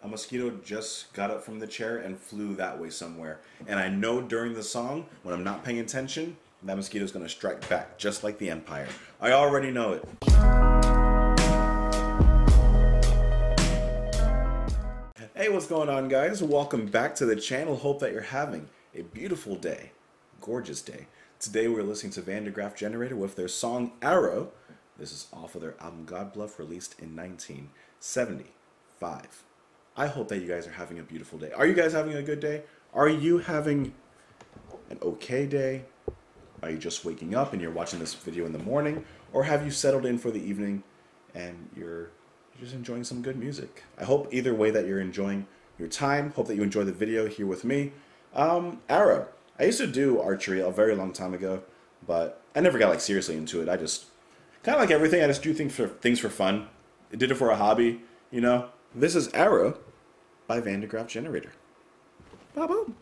a mosquito just got up from the chair and flew that way somewhere. And I know during the song, when I'm not paying attention, that mosquito's gonna strike back, just like the Empire. I already know it. Hey, what's going on, guys? Welcome back to the channel. Hope that you're having a beautiful day, gorgeous day. Today we're listening to Graaf Generator with their song Arrow. This is off of their album God Bluff, released in 1975. I hope that you guys are having a beautiful day. Are you guys having a good day? Are you having an okay day? Are you just waking up and you're watching this video in the morning? Or have you settled in for the evening and you're just enjoying some good music? I hope either way that you're enjoying your time. Hope that you enjoy the video here with me. Arrow. I used to do archery a very long time ago, but I never got like seriously into it. I just, kind of like everything, I just do things for fun. I did it for a hobby, you know? This is Arrow by Graaf Generator. Ba-boom.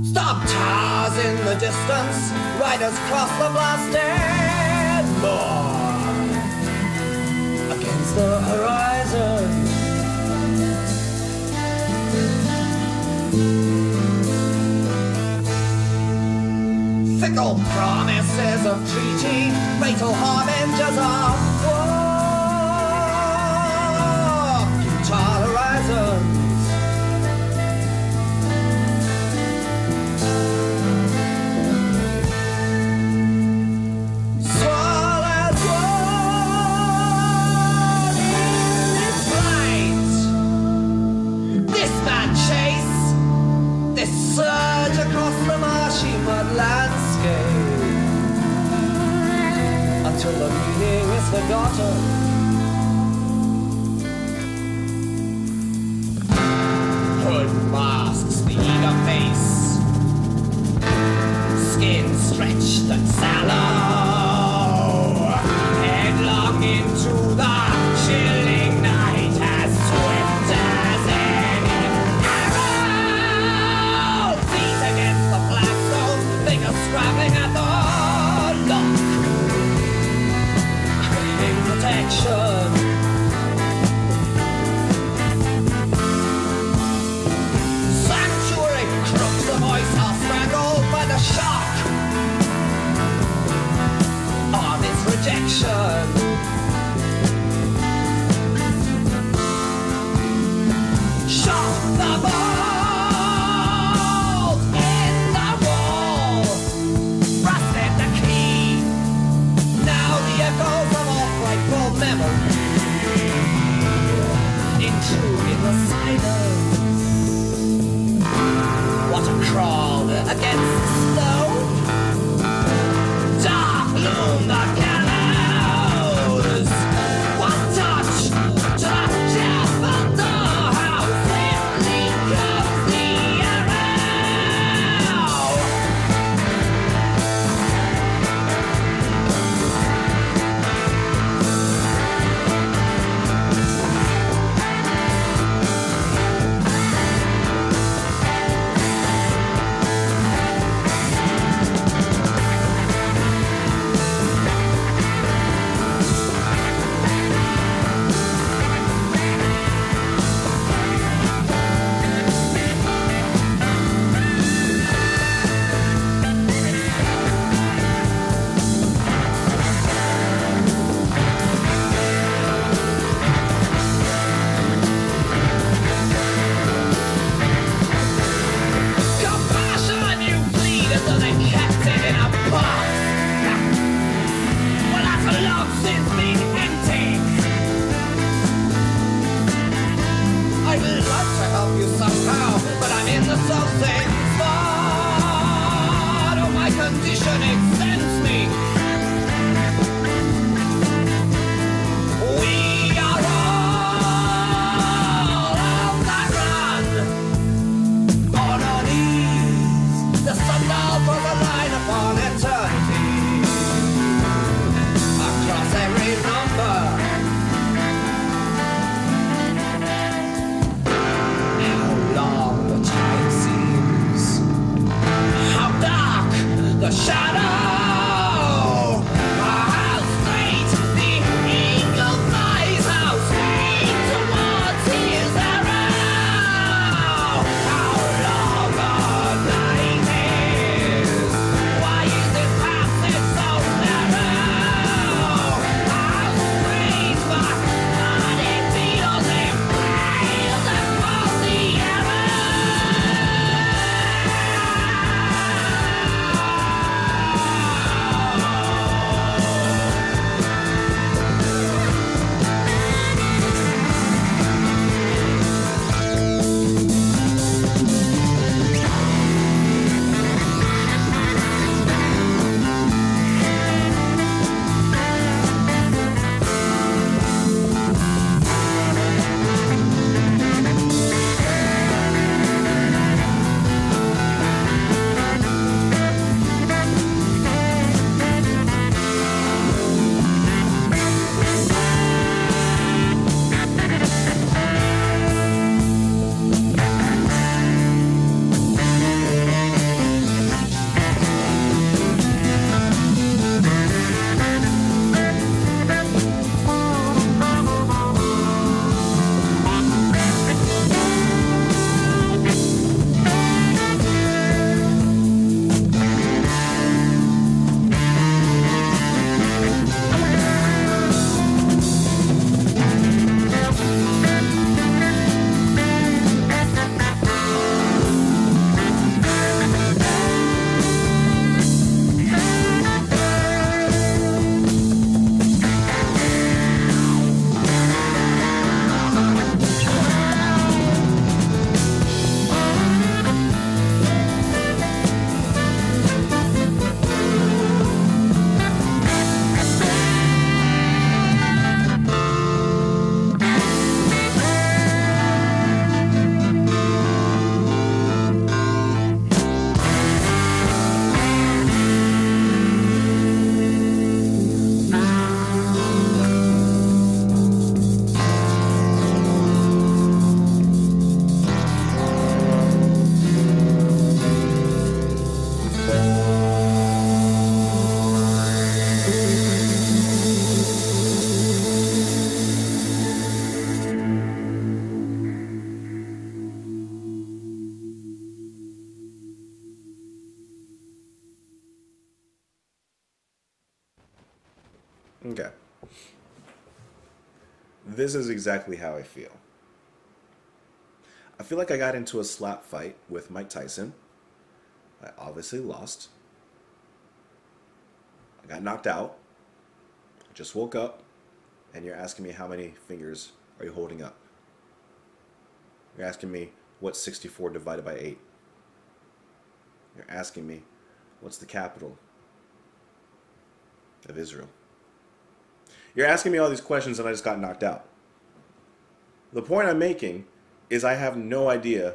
Stop towers in the distance, riders cross the blasted moor against the horizon. Fickle promises of treaty, fatal harbingers of war, futile horizons. Surge across the marsh ashy mud landscape until the meaning is forgotten. Hood masks the eager face, skin stretched and sallow, headlong into the chilling night, as swift as any arrow. Feet against the flagstone, fingers scrabbling at the lock, craving protection. Sanctuary crooks, the voice are strangled by the shock of its rejection. Shot the bolt in the wall, rusted the key. Now the echoes of all frightful memory intrude in the silence. Water crawled against the snow. Dark loom the gallows. One touch to the death of the house. Swiftly comes the arrow. Compassion you pleaded, so they kept it in a box. Well, that's long since been empty. I'd like to help you somehow, but I'm in the self-same spot. Oh, my condition extends me. We are all on the run. On our knees, the sundial draws a line upon eternity. Across every number, how long the time seems, how dark the shadow, how straight the eagle flies, how straight towards his arrow. How long the night is, why is this passage so narrow? How strange the body feels, impaled upon the arrow. Okay. This is exactly how I feel. I feel like I got into a slap fight with Mike Tyson. I obviously lost. I got knocked out. I just woke up, and you're asking me how many fingers are you holding up? You're asking me what's 64 divided by 8? You're asking me what's the capital of Israel? You're asking me all these questions and I just got knocked out. The point I'm making is I have no idea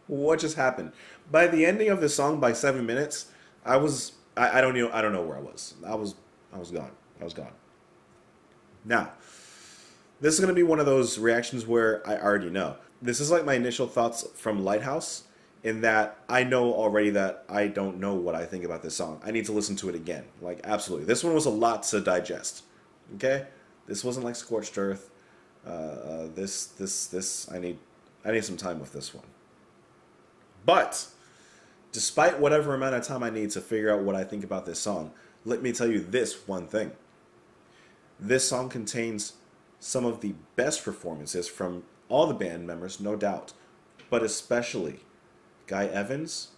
what just happened. By the ending of the song, by 7 minutes, I don't know where I was. I was gone. I was gone. Now, this is going to be one of those reactions where I already know. This is like my initial thoughts from Lighthouse, in that I know already that I don't know what I think about this song. I need to listen to it again. Like, absolutely. This one was a lot to digest. Okay? This wasn't like Scorched Earth. I need some time with this one. But, despite whatever amount of time I need to figure out what I think about this song, let me tell you this one thing. This song contains some of the best performances from all the band members, no doubt, but especially Guy Evans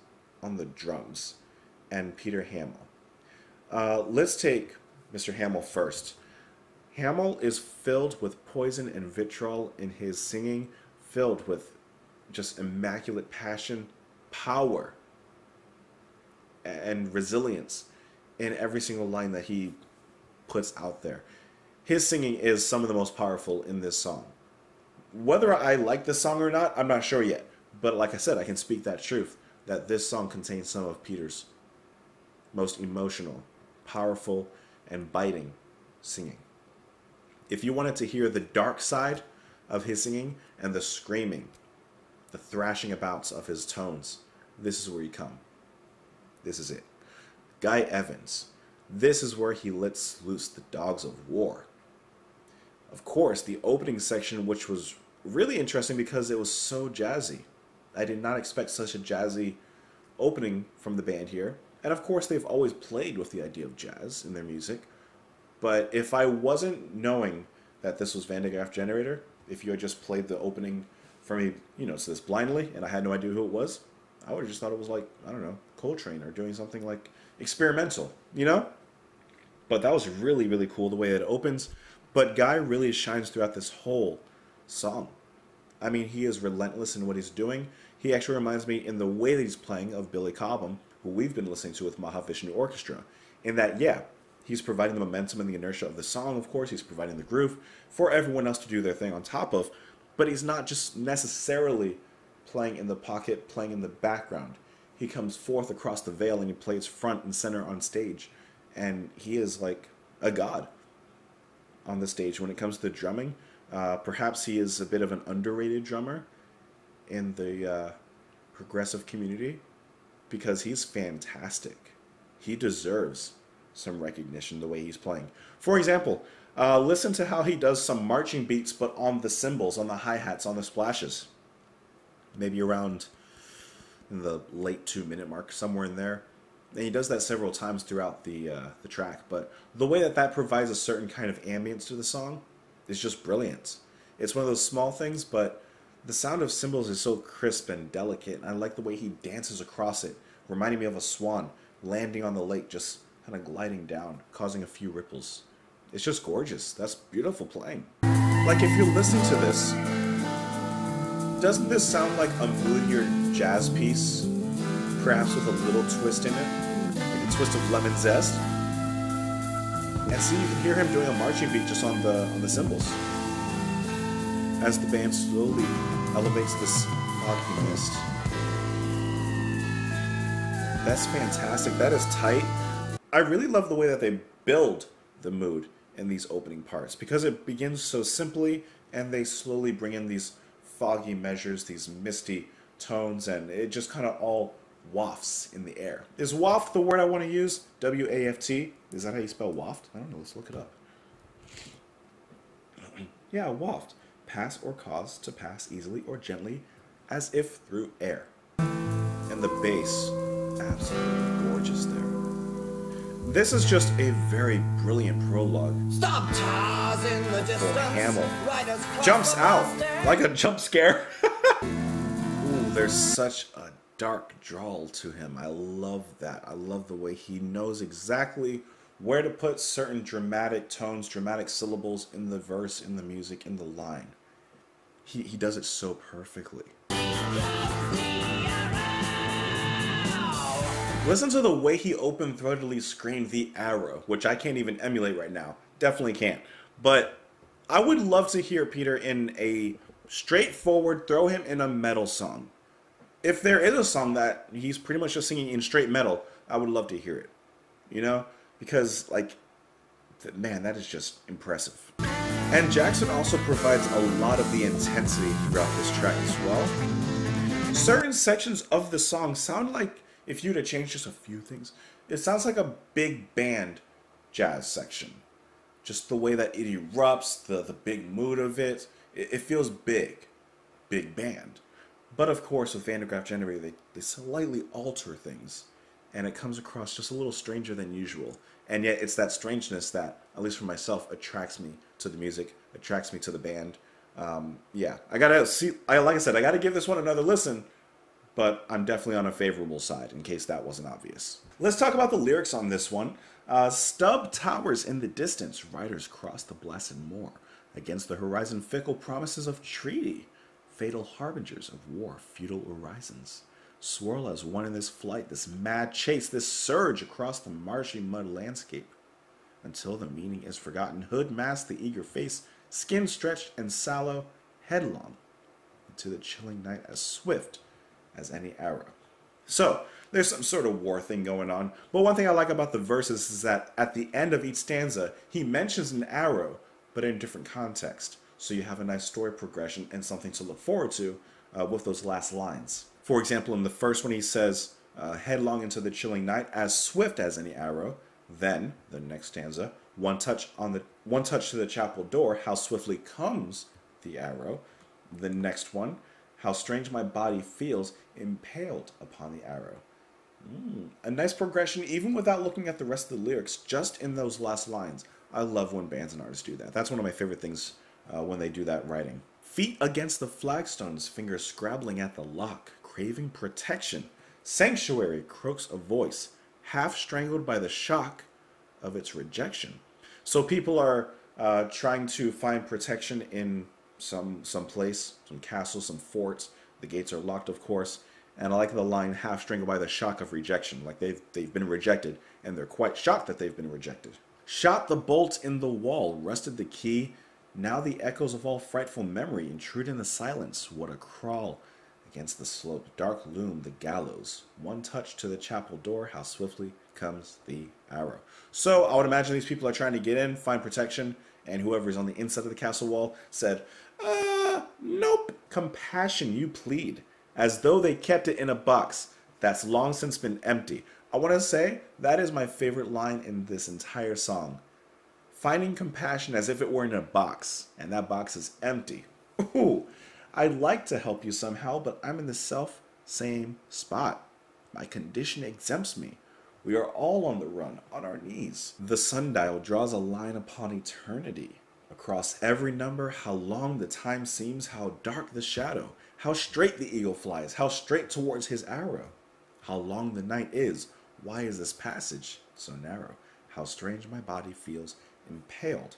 on the drums and Peter Hamill. Let's take Mr. Hamill first. Hamill is filled with poison and vitriol in his singing, filled with just immaculate passion, power, and resilience in every single line that he puts out there. His singing is some of the most powerful in this song. Whether I like this song or not, I'm not sure yet. But like I said, I can speak that truth, that this song contains some of Peter's most emotional, powerful, and biting singing. If you wanted to hear the dark side of his singing and the screaming, the thrashing abouts of his tones, this is where you come. This is it. Guy Evans. This is where he lets loose the dogs of war. Of course, the opening section, which was really interesting because it was so jazzy. I did not expect such a jazzy opening from the band here. And of course, they've always played with the idea of jazz in their music. But if I wasn't knowing that this was Van de Graaff Generator, if you had just played the opening for me, so this blindly, and I had no idea who it was, I would have just thought it was like, I don't know, Coltrane or doing something like experimental, But that was really, really cool the way it opens. But Guy really shines throughout this whole song. I mean, he is relentless in what he's doing. He actually reminds me in the way that he's playing of Billy Cobham, who we've been listening to with Mahavishnu Orchestra. In that, yeah, he's providing the momentum and the inertia of the song, of course. He's providing the groove for everyone else to do their thing on top of. But he's not just necessarily playing in the pocket, playing in the background. He comes forth across the veil and he plays front and center on stage. And he is like a god on the stage. When it comes to the drumming, perhaps he is a bit of an underrated drummer in the progressive community because he's fantastic. He deserves some recognition the way he's playing. For example, listen to how he does some marching beats but on the cymbals, on the hi-hats, on the splashes. Maybe around the late 2-minute mark, somewhere in there. And he does that several times throughout the track. But the way that provides a certain kind of ambience to the song is just brilliant. It's one of those small things, but the sound of cymbals is so crisp and delicate. And I like the way he dances across it, reminding me of a swan landing on the lake, just kind of gliding down, causing a few ripples. It's just gorgeous. That's beautiful playing. Like, if you're listening to this, doesn't this sound like a moodier jazz piece? Perhaps with a little twist in it, like a twist of lemon zest. And see, you can hear him doing a marching beat just on the cymbals as the band slowly elevates this foggy mist. That's fantastic. That is tight. I really love the way that they build the mood in these opening parts because it begins so simply and they slowly bring in these foggy measures, these misty tones, and it just kind of all wafts in the air. Is waft the word I want to use? W-A-F-T? Is that how you spell waft? I don't know. Let's look it up. Yeah, waft. Pass or cause to pass easily or gently as if through air. And the bass, absolutely gorgeous there. This is just a very brilliant prologue. Stop tars in the distance. Hamill Riders cross jumps the out bus like a jump scare. Ooh, there's such a dark drawl to him. I love that. I love the way he knows exactly where to put certain dramatic tones, dramatic syllables in the verse, in the music, in the line. He does it so perfectly. Listen to the way he open-throatedly screamed the arrow, which I can't even emulate right now. Definitely can't. But I would love to hear Peter in a straightforward, throw him in a metal song. If there is a song that he's pretty much just singing in straight metal, I would love to hear it. You know? Because, like, man, that is just impressive. And Jackson also provides a lot of the intensity throughout this track as well. Certain sections of the song sound like, if you were to change just a few things, it sounds like a big band jazz section. Just the way that it erupts, the big mood of it, it feels big. Big band. But of course, with Van der Graaf Generator, they slightly alter things. And it comes across just a little stranger than usual. And yet it's that strangeness that, at least for myself, attracts me to the music, attracts me to the band. Yeah, I gotta see, like I said, I gotta give this one another listen. But I'm definitely on a favorable side, in case that wasn't obvious. Let's talk about the lyrics on this one. Stub towers in the distance, riders cross the blasted moor. Against the horizon, fickle promises of treaty, fatal harbingers of war, futile horizons. Swirl as one in this flight, this mad chase, this surge across the marshy mud landscape. Until the meaning is forgotten, hood masked the eager face, skin stretched and sallow, headlong, into the chilling night as swift as any arrow. So, there's some sort of war thing going on, but one thing I like about the verses is that at the end of each stanza, he mentions an arrow, but in a different context. So you have a nice story progression and something to look forward to with those last lines. For example, in the first one he says, headlong into the chilling night, as swift as any arrow. Then, the next stanza, one touch to the chapel door, how swiftly comes the arrow. The next one, how strange my body feels, impaled upon the arrow. A nice progression, even without looking at the rest of the lyrics, just in those last lines. I love when bands and artists do that. That's one of my favorite things when they do that writing. Feet against the flagstones, fingers scrabbling at the lock, craving protection. Sanctuary croaks a voice, half strangled by the shock of its rejection. So people are trying to find protection in some place, some castle, some forts. The gates are locked, of course. And I like the line, half strangled by the shock of rejection. Like they've been rejected, and they're quite shocked that they've been rejected. Shot the bolt in the wall, rusted the key. Now the echoes of all frightful memory intrude in the silence. What a crawl against the slope. Dark loom, the gallows. One touch to the chapel door, how swiftly comes the arrow. So I would imagine these people are trying to get in, find protection, and whoever's on the inside of the castle wall said, nope. Compassion you plead, as though they kept it in a box that's long since been empty. I want to say that is my favorite line in this entire song. Finding compassion as if it were in a box, and that box is empty. Ooh, I'd like to help you somehow, but I'm in the same spot. My condition exempts me. We are all on the run, on our knees. The sundial draws a line upon eternity. Across every number, how long the time seems, how dark the shadow, how straight the eagle flies, how straight towards his arrow. How long the night is, why is this passage so narrow? How strange my body feels, impaled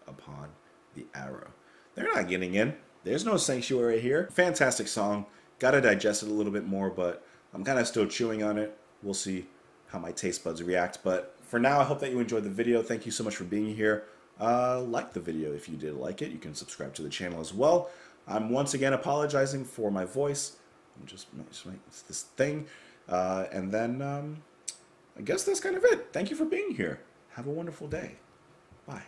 upon the arrow. They're not getting in. There's no sanctuary here. Fantastic song. Gotta digest it a little bit more, but I'm kind of still chewing on it. We'll see how my taste buds react. But for now, I hope that you enjoyed the video. Thank you so much for being here. Like the video if you did like it. You can subscribe to the channel as well. I'm once again apologizing for my voice. I'm just it's this thing. And then I guess that's kind of it. Thank you for being here. Have a wonderful day. Bye.